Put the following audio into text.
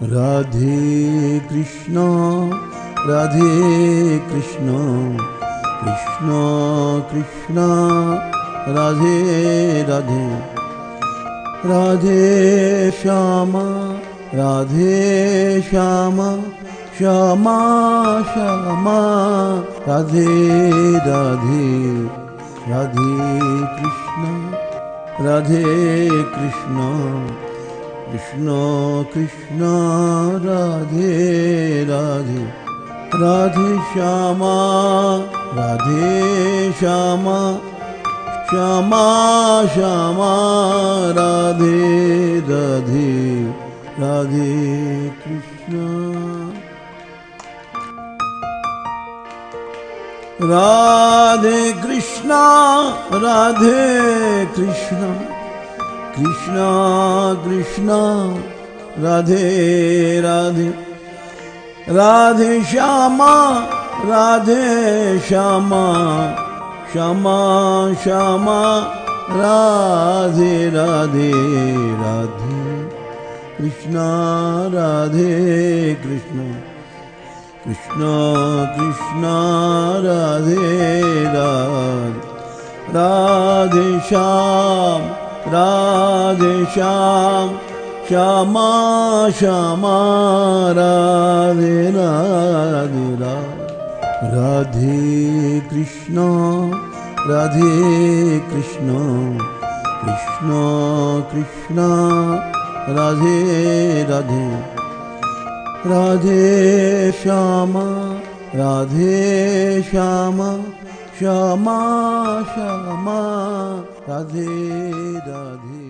Radhe Krishna Radhe Krishna Krishna Krishna Radhe Radhe Radhe Shyama Shyama Shyama Radhe Radhe Radhe Krishna Krishna Krishna Radhe Radhe Radhe Shyama Shyama Radhe Radhe Radhe Krishna Radhe Krishna Krishna Krishna Radhe Radhe Radhe Shyama Shyama Radhe Radhe Radhe Krishna Radhe Krishna Krishna Krishna Radhe Radhe Radhe Shyama Radhe Radhe Radhe Krishna Krishna Krishna Radhe Radhe Radhe Shyama Radhe Radhe